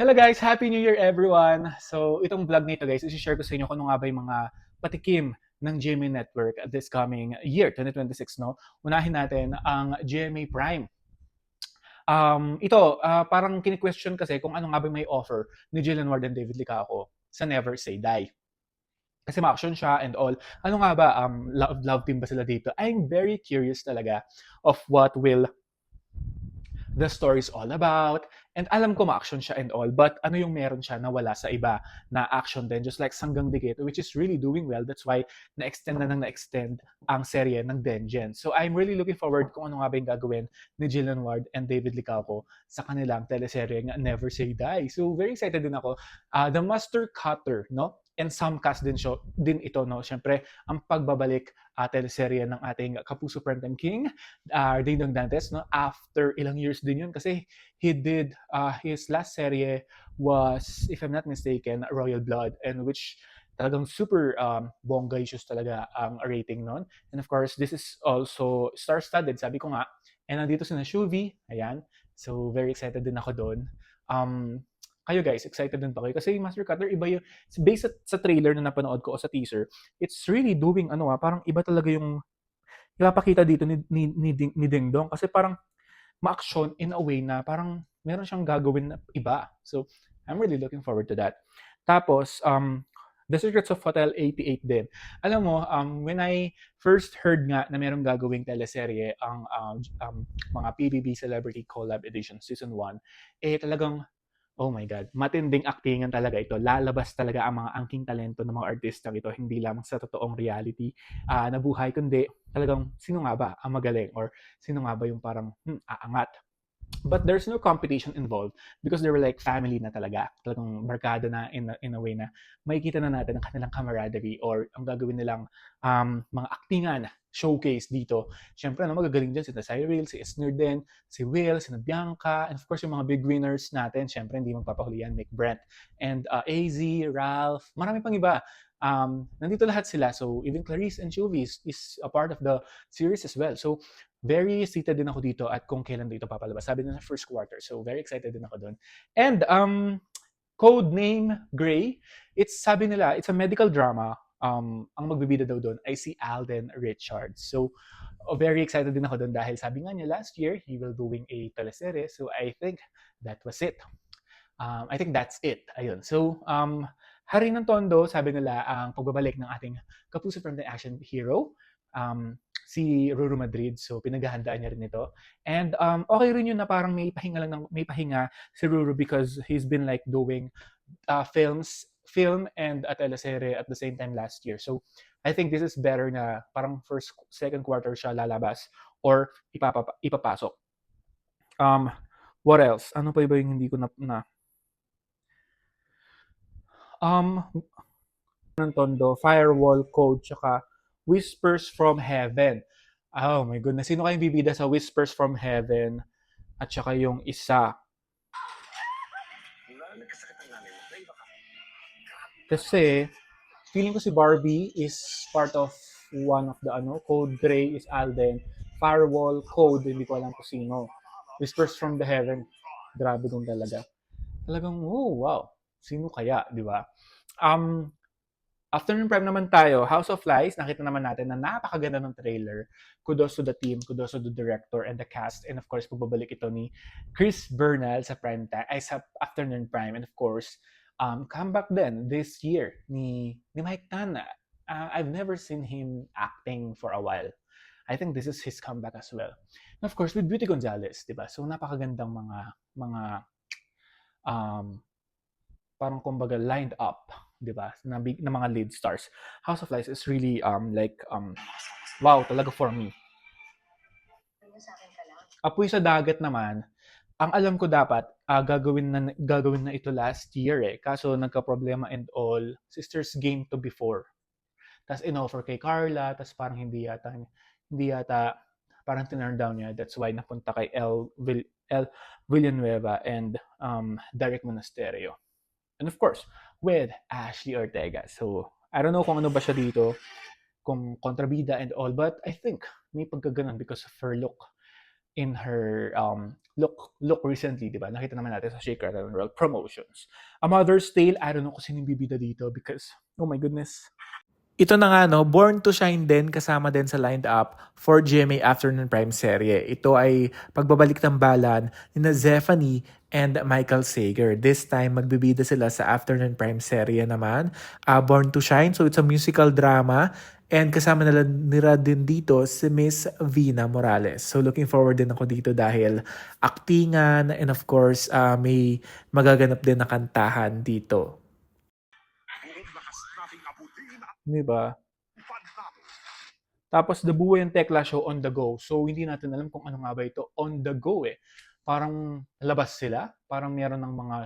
Hello guys! Happy New Year everyone! So itong vlog nito guys, isi-share ko sa inyo kung ano nga ba yung mga patikim ng GMA Network this coming year, 2026, no? Unahin natin ang GMA Prime. Parang kini-question kasi kung ano nga ba may offer ni Jillian Ward and David Licaco sa Never Say Die. Kasi ma-action siya and all. Ano nga ba, love team ba sila dito? I'm very curious talaga of what will the story is all about. And alam ko ma-action siya and all, but ano yung meron siya na wala sa iba na action din, just like Sanggang Dikit, which is really doing well. That's why na-extend na na-extend ang serye ng Denjen. So I'm really looking forward kung ano nga ba yung gagawin ni Jillian Ward and David Licaco sa kanilang teleserye nga Never Say Die. So very excited din ako. The Master Cutter, no? And some cast din ito, no? Siyempre, ang pagbabalik teleserye ng ating Kapuso Primetime King, Dingdong Dantes, no? After ilang years din yun kasi he did his last serye was, if I'm not mistaken, Royal Blood, and which talagang super bongga issues talaga ang rating nun. And of course, this is also star-studded, sabi ko nga. And nandito si na Shuvi, ayan. So, very excited din ako doon. Kayo guys, excited din ba kayo? Kasi yung Master Cutter, iba yung, based sa trailer na napanood ko o sa teaser, it's really doing, parang iba talaga yung ipapakita dito ni Ding Dong. Kasi parang ma-action in a way na parang meron siyang gagawin na iba. So, I'm really looking forward to that. Tapos, The Secrets of Hotel 88 din. Alam mo, when I first heard nga na merong gagawing teleserye ang mga PBB Celebrity Collab Edition Season 1, talagang oh my God, matinding aktingan talaga ito. Lalabas talaga ang mga angking talento ng mga artistang ito, hindi lamang sa totoong reality na buhay, kundi talagang sino nga ba ang magaling or sino nga ba yung parang aangat. But there's no competition involved because they were like family na talaga. Talagang barkada na in a way na makikita na natin ang kanilang camaraderie or ang gagawin nilang mga aktingan showcase dito. Siyempre, magagaling dyan si Cyril, si Esner din, si Will, si Bianca, and of course, yung mga big winners natin, siyempre, hindi magpapahuli yan, Nick Brent, and AZ, Ralph, marami pang iba. Nandito lahat sila. So, even Clarice and Shuvi is a part of the series as well. So, very excited din ako dito at kung kailan dito papalabas. Sabi na first quarter. So, very excited din ako doon. And, code name Gray, sabi nila, it's a medical drama. Ang magbibida daw doon ay si Alden Richards. So, very excited din ako doon dahil sabi nga niya last year, he will doing a teleserye. So, I think that was it. I think that's it. Ayun. So, Hari ng Tondo, sabi nila, ang pagbabalik ng ating Kapuso from the Action Hero. Si Ruru Madrid. So, pinaghahandaan niya rin ito. And okay rin yun na parang may pahinga si Ruru because he's been like doing film and a teleserye at the same time last year. So, I think this is better na parang second quarter siya lalabas or ipapasok. What else? Ano pa iba yung hindi ko na ng Tondo, Firewall Code, tsaka Whispers from Heaven. Oh my goodness, sino kayong bibida sa Whispers from Heaven? At saka yung isa. Kasi, feeling ko si Barbie is part of one of the Code Gray is Alden. Firewall Code, hindi ko alam kung sino. Whispers from the Heaven. Grabe dun talaga. Talagang, oh wow. Sino kaya, di ba? Afternoon Prime naman tayo, House of Lies, nakita naman natin na napakaganda ng trailer. Kudos to the team, kudos to the director and the cast, and of course, pagbabalik ito ni Chris Bernal sa sa Afternoon Prime, and of course, comeback din this year ni Mike Tana. I've never seen him acting for a while. I think this is his comeback as well. And of course, with Beauty Gonzalez, di ba? So, napakagandang mga parang kumbaga lined up, 'di ba? Na mga lead stars. House of Lies is really wow, talaga for me. Apoy sa Dagat naman, ang alam ko dapat gagawin na ito last year Kaso nagka-problema and all, Sisters Game to before. Tas inoffer kay Carla, tas parang hindi yata parang tinurn down niya. That's why napunta kay El Villanueva and Derek Monasterio. And of course, with Ashley Ortega. So, I don't know kung ano ba siya dito, kung kontrabida and all, but I think may pagkaganon because of her look. in her look recently, di ba? Nakita naman natin sa Shake, Rattle, and Roll promotions. A Mother's Tale, I don't know kung sinong bibida dito because, oh my goodness. Ito na nga, no, Born to Shine din, kasama din sa lined up for GMA Afternoon Prime serye. Ito ay pagbabalik ng balan ni na Zephanie and Michael Sager. This time, magbibida sila sa Afternoon Prime serye naman, Born to Shine. So, it's a musical drama. And kasama nila din dito si Miss Vina Morales. So, looking forward din ako dito dahil aktingan and of course, may magaganap din na kantahan dito. Diba? Tapos The Buoy and Tekla Show on the go. So hindi natin alam kung ano nga ba ito on the go eh. Parang labas sila, parang meron ng mga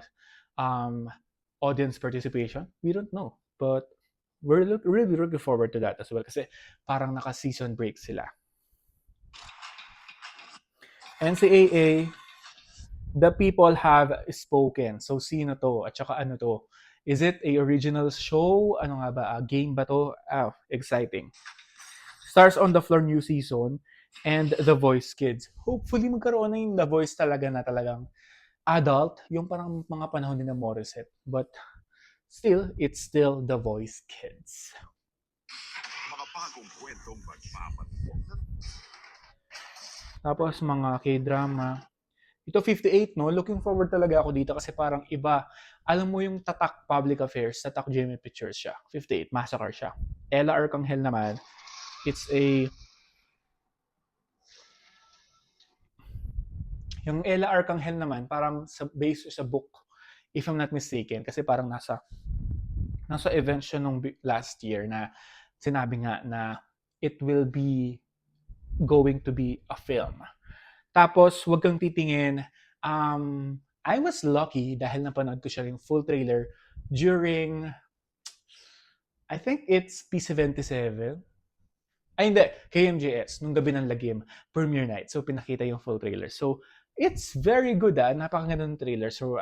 audience participation. We don't know. But we're really looking forward to that as well kasi parang naka-season break sila. NCAA, the people have spoken. So sino to? At saka ano to? Is it a original show? Ano nga ba? Game ba to? Exciting. Stars on the Floor new season and The Voice Kids. Hopefully magkaroon na yung The Voice talaga na talagang adult, yung parang mga panahon din ng Morissette. But still, it's still The Voice Kids. Mga bagong kwentong tapos mga K-drama. Ito 58, no? Looking forward talaga ako dito kasi parang iba. Alam mo yung Tatak Public Affairs, Tatak GMA Pictures siya. 58, Massacre siya. Ella Arcangel naman, it's a... Yung Ella Arcangel naman, parang based sa book, if I'm not mistaken, kasi parang nasa event siya nung last year na sinabi nga na it will be going to be a film. Tapos, wag kang titingin. I was lucky dahil napanood ko siya yung full trailer during, I think it's P77. Ay, hindi. KMJS, nung gabi ng lagim, premiere night. So, pinakita yung full trailer. So, it's very good, napakaganda ng trailer. So,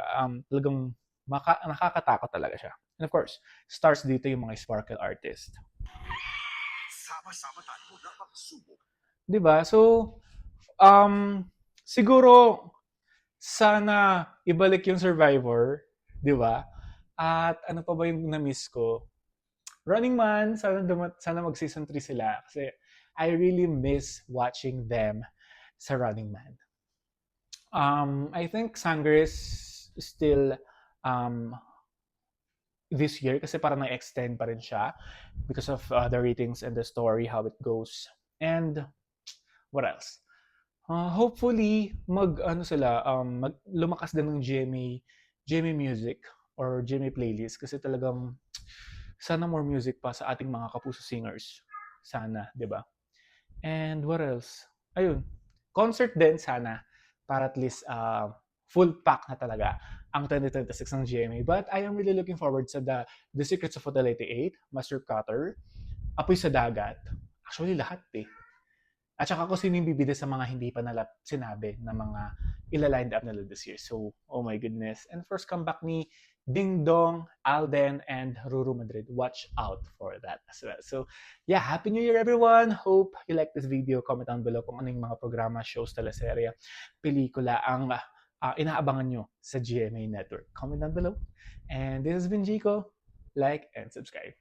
talagang nakakatakot talaga siya. And of course, stars dito yung mga sparkle artist. Sama-sama tayo na magsubok. Diba? So, siguro, sana ibalik yung Survivor. Diba? At ano pa ba yung na-miss ko? Running Man, sana mag-season 3 sila. Kasi I really miss watching them sa Running Man. I think Sangres still this year kasi parang na-extend pa rin siya because of the ratings and the story, how it goes. And what else? Hopefully, lumakas din ng GMA music or GMA playlist kasi talagang sana more music pa sa ating mga kapuso singers. Sana, di ba? And what else? Ayun, concert din sana para at least full pack na talaga ang 2026 ng GMA. But I am really looking forward sa The Secrets of Hotel 88, Master Cutter, Apoy sa Dagat. Actually, lahat eh. At saka kung sino yung bibida sa mga hindi pa nila sinabi na mga ila-lined up nila this year. So, oh my goodness. And first comeback ni Ding Dong, Alden, and Ruru Madrid. Watch out for that as well. So, yeah, Happy New Year everyone! Hope you like this video. Comment down below kung ano yung mga programa, shows, teleserye, pelikula ang inaabangan nyo sa GMA Network. Comment down below. And this has been Jico. Like and subscribe.